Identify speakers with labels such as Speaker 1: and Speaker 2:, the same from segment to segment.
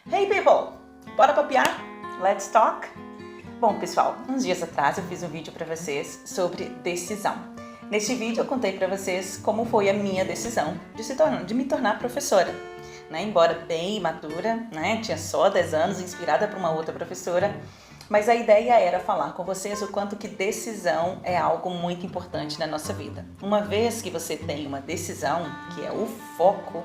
Speaker 1: Hey people! Bora papear? Let's talk? Bom pessoal, uns dias atrás eu fiz um vídeo para vocês sobre decisão. Neste vídeo eu contei para vocês como foi a minha decisão de me tornar professora. Embora bem imatura, tinha só 10 anos, inspirada por uma outra professora, mas a ideia era falar com vocês o quanto que decisão é algo muito importante na nossa vida. Uma vez que você tem uma decisão, que é o foco,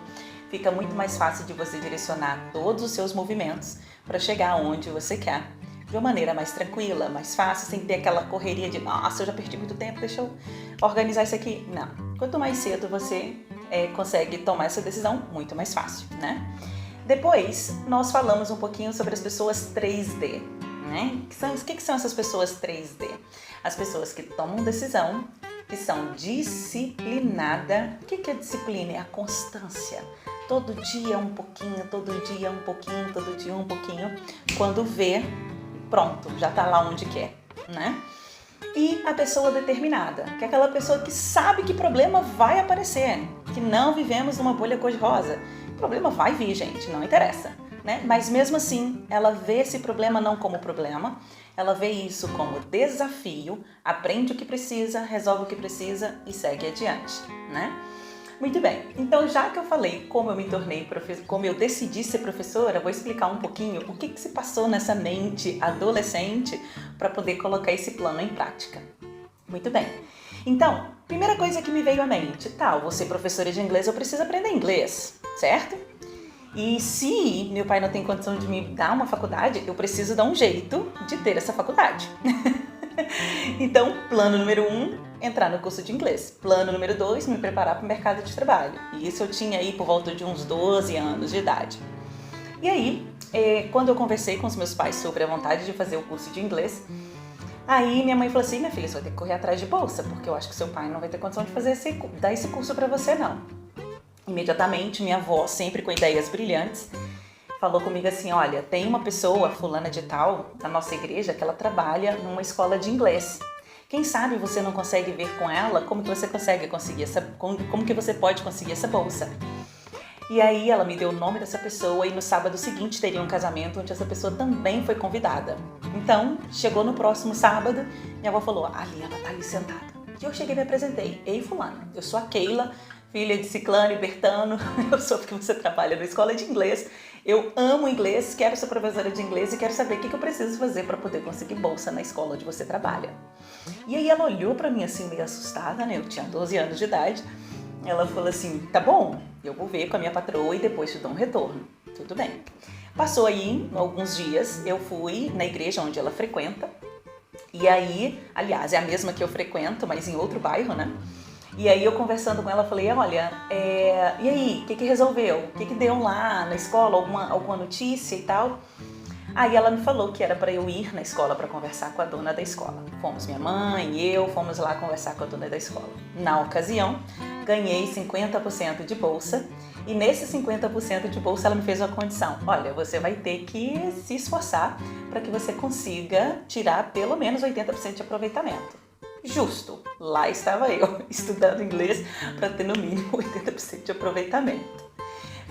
Speaker 1: fica muito mais fácil de você direcionar todos os seus movimentos para chegar onde você quer, de uma maneira mais tranquila, mais fácil, sem ter aquela correria de nossa, eu já perdi muito tempo, deixa eu organizar isso aqui. Não, quanto mais cedo você consegue tomar essa decisão, muito mais fácil, Depois, nós falamos um pouquinho sobre as pessoas 3D, O que são essas pessoas 3D? As pessoas que tomam decisão, que são disciplinadas. O que é disciplina? É a constância. Todo dia um pouquinho, todo dia um pouquinho, todo dia um pouquinho. Quando vê, pronto, já está lá onde quer, E a pessoa determinada, que é aquela pessoa que sabe que problema vai aparecer, que não vivemos numa bolha cor-de-rosa. O problema vai vir, gente, não interessa, Mas mesmo assim, ela vê esse problema não como problema, ela vê isso como desafio, aprende o que precisa, resolve o que precisa e segue adiante, Muito bem, então já que eu falei como eu me tornei professora, como eu decidi ser professora, vou explicar um pouquinho o que se passou nessa mente adolescente para poder colocar esse plano em prática. Muito bem, então, primeira coisa que me veio à mente, eu vou ser professora de inglês, eu preciso aprender inglês, certo? E se meu pai não tem condição de me dar uma faculdade, eu preciso dar um jeito de ter essa faculdade. Então, plano número 1, entrar no curso de inglês. Plano número 2, me preparar para o mercado de trabalho. E isso eu tinha aí por volta de uns 12 anos de idade. E aí, quando eu conversei com os meus pais sobre a vontade de fazer o curso de inglês, aí minha mãe falou assim, minha filha, você vai ter que correr atrás de bolsa, porque eu acho que seu pai não vai ter condição de dar esse curso para você, não. Imediatamente, minha avó, sempre com ideias brilhantes, falou comigo assim, olha, tem uma pessoa, fulana de tal, na nossa igreja, que ela trabalha numa escola de inglês. Quem sabe você não consegue ver com ela como que você consegue conseguir como que você pode conseguir essa bolsa. E aí ela me deu o nome dessa pessoa e no sábado seguinte teria um casamento onde essa pessoa também foi convidada. Então, chegou no próximo sábado, minha avó falou, ali, ela tá ali sentada. E eu cheguei e me apresentei, ei fulana, eu sou a Keila, filha de Ciclano e Bertano, eu soube que você trabalha na escola de inglês, eu amo inglês, quero ser professora de inglês e quero saber o que eu preciso fazer para poder conseguir bolsa na escola onde você trabalha. E aí ela olhou para mim assim meio assustada, eu tinha 12 anos de idade, ela falou assim, tá bom, eu vou ver com a minha patroa e depois te dou um retorno. Tudo bem. Passou aí alguns dias, eu fui na igreja onde ela frequenta, e aí, aliás, é a mesma que eu frequento, mas em outro bairro, E aí eu conversando com ela, falei, olha, e aí, o que resolveu? O que deu lá na escola? Alguma notícia e tal? Aí ela me falou que era para eu ir na escola para conversar com a dona da escola. Fomos minha mãe e eu, fomos lá conversar com a dona da escola. Na ocasião, ganhei 50% de bolsa e nesse 50% de bolsa ela me fez uma condição. Olha, você vai ter que se esforçar para que você consiga tirar pelo menos 80% de aproveitamento. Justo, lá estava eu, estudando inglês para ter no mínimo 80% de aproveitamento.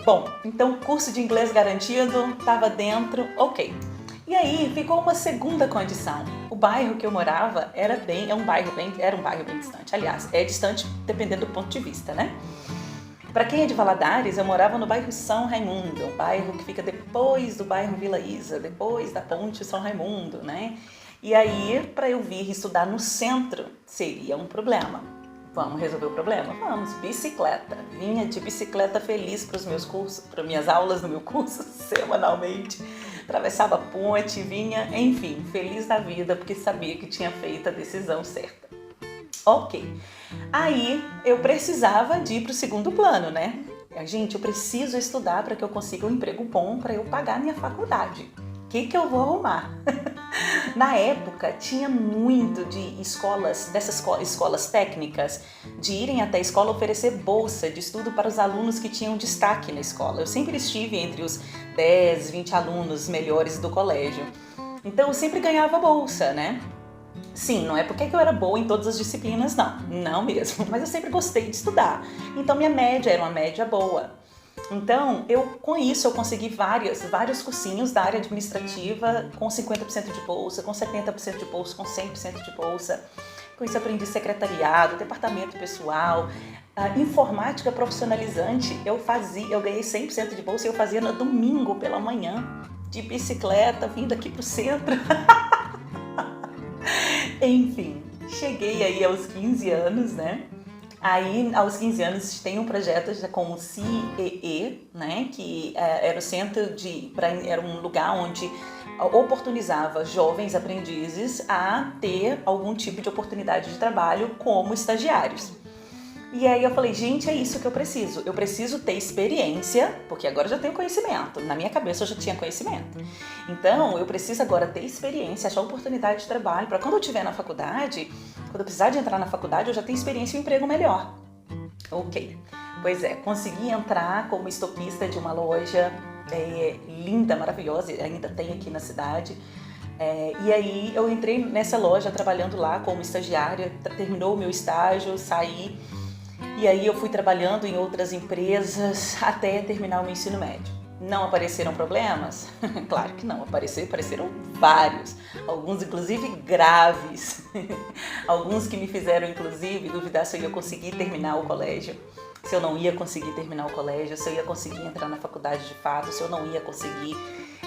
Speaker 1: Bom, então curso de inglês garantido, estava dentro, ok. E aí ficou uma segunda condição. O bairro que eu morava era um bairro bem distante. Aliás, é distante dependendo do ponto de vista, Para quem é de Valadares, eu morava no bairro São Raimundo, um bairro que fica depois do bairro Vila Isa, depois da ponte São Raimundo, E aí, para eu vir estudar no centro, seria um problema. Vamos resolver o problema? Vamos, bicicleta. Vinha de bicicleta feliz para os meus cursos, para minhas aulas no meu curso, semanalmente. Atravessava a ponte, vinha, enfim, feliz da vida, porque sabia que tinha feito a decisão certa. Ok. Aí, eu precisava de ir para o segundo plano, Gente, eu preciso estudar para que eu consiga um emprego bom para eu pagar minha faculdade. O que eu vou arrumar? Na época, tinha muito de dessas escolas técnicas, de irem até a escola oferecer bolsa de estudo para os alunos que tinham destaque na escola. Eu sempre estive entre os 10, 20 alunos melhores do colégio. Então, eu sempre ganhava bolsa, Sim, não é porque eu era boa em todas as disciplinas, não mesmo, mas eu sempre gostei de estudar. Então, minha média era uma média boa. Então, com isso, eu consegui vários cursinhos da área administrativa com 50% de bolsa, com 70% de bolsa, com 100% de bolsa. Com isso, aprendi secretariado, departamento pessoal, informática profissionalizante. Eu ganhei 100% de bolsa e eu fazia no domingo pela manhã, de bicicleta, vindo aqui pro centro. Enfim, cheguei aí aos 15 anos, né? Aí, aos 15 anos, tem um projeto com o CEE, né, que era o era um lugar onde oportunizava jovens aprendizes a ter algum tipo de oportunidade de trabalho como estagiários. E aí eu falei, gente, é isso que eu preciso. Eu preciso ter experiência, porque agora eu já tenho conhecimento. Na minha cabeça eu já tinha conhecimento. Então, eu preciso agora ter experiência, achar oportunidade de trabalho, para quando eu estiver na faculdade, quando eu precisar de entrar na faculdade, eu já tenho experiência e um emprego melhor. Ok. Pois é, consegui entrar como estoquista de uma loja linda, maravilhosa, ainda tem aqui na cidade. E aí eu entrei nessa loja trabalhando lá como estagiária, terminou o meu estágio, saí. E aí eu fui trabalhando em outras empresas até terminar o meu ensino médio. Não apareceram problemas? Claro que não, apareceram vários, alguns inclusive graves, alguns que me fizeram inclusive duvidar se eu ia conseguir terminar o colégio, se eu não ia conseguir terminar o colégio, se eu ia conseguir entrar na faculdade de fato, se eu não ia conseguir,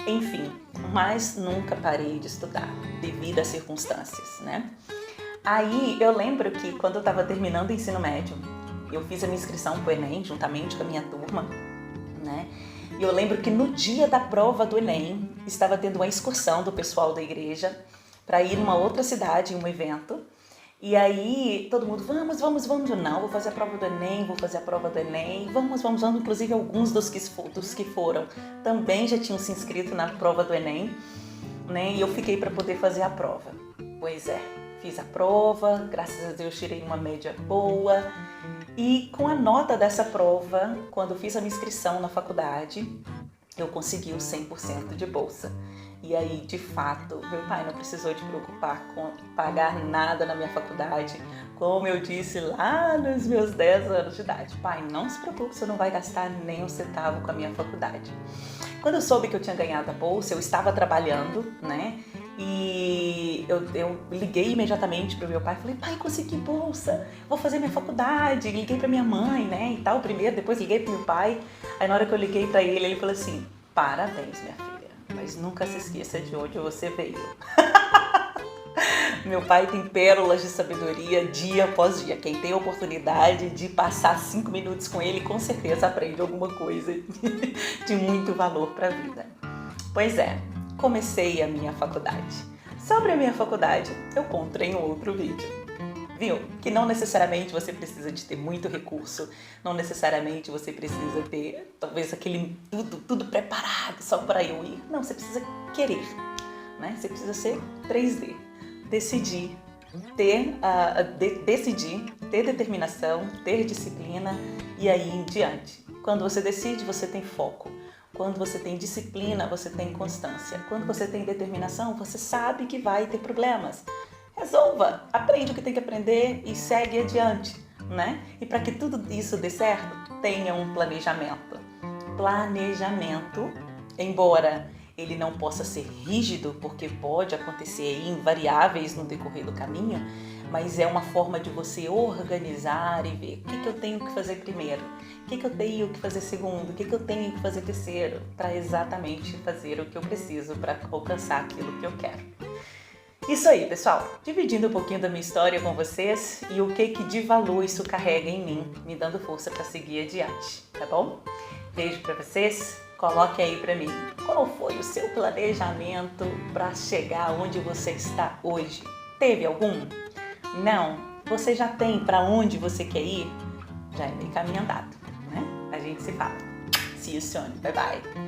Speaker 1: enfim, mas nunca parei de estudar devido às circunstâncias, né? Aí eu lembro que quando eu estava terminando o ensino médio, eu fiz a minha inscrição para o Enem juntamente com a minha turma, né? E eu lembro que no dia da prova do Enem, estava tendo uma excursão do pessoal da igreja para ir numa outra cidade, em um evento. E aí todo mundo, vamos. Eu, não, vou fazer a prova do Enem, Vamos. Inclusive alguns dos que foram também já tinham se inscrito na prova do Enem, né? E eu fiquei para poder fazer a prova. Pois é. Fiz a prova, graças a Deus tirei uma média boa e com a nota dessa prova, quando fiz a minha inscrição na faculdade, eu consegui o 100% de bolsa. E aí, de fato, meu pai não precisou de preocupar com pagar nada na minha faculdade, como eu disse lá nos meus 10 anos de idade. Pai, não se preocupe, você não vai gastar nem um centavo com a minha faculdade. Quando eu soube que eu tinha ganhado a bolsa, eu estava trabalhando, né? E eu liguei imediatamente pro meu pai, falei, pai, consegui bolsa, vou fazer minha faculdade. Liguei pra minha mãe, né, e tal, primeiro, depois liguei pro meu pai. Aí na hora que eu liguei pra ele, ele falou assim, parabéns, minha filha, mas nunca se esqueça de onde você veio. Meu pai tem pérolas de sabedoria dia após dia. Quem tem a oportunidade de passar 5 minutos com ele, com certeza aprende alguma coisa de muito valor pra vida. Pois é. Comecei a minha faculdade. Sobre a minha faculdade, eu conto em outro vídeo. Viu? Que não necessariamente você precisa de ter muito recurso, não necessariamente você precisa ter, talvez, aquele tudo preparado só para eu ir. Não, você precisa querer, né? Você precisa ser 3D. Decidir, ter determinação, ter disciplina e aí em diante. Quando você decide, você tem foco. Quando você tem disciplina, você tem constância. Quando você tem determinação, você sabe que vai ter problemas. Resolva, aprende o que tem que aprender e segue adiante, né? E para que tudo isso dê certo, tenha um planejamento. Planejamento, embora ele não possa ser rígido, porque pode acontecer invariáveis no decorrer do caminho, mas é uma forma de você organizar e ver o que eu tenho que fazer primeiro, o que eu tenho que fazer segundo, o que eu tenho que fazer terceiro, para exatamente fazer o que eu preciso para alcançar aquilo que eu quero. Isso aí, pessoal, dividindo um pouquinho da minha história com vocês e o que de valor isso carrega em mim, me dando força para seguir adiante, tá bom? Beijo para vocês, coloque aí para mim qual foi o seu planejamento para chegar onde você está hoje. Teve algum? Não? Você já tem para onde você quer ir? Já é meio caminho andado, né? A gente se fala. See you soon. Bye bye.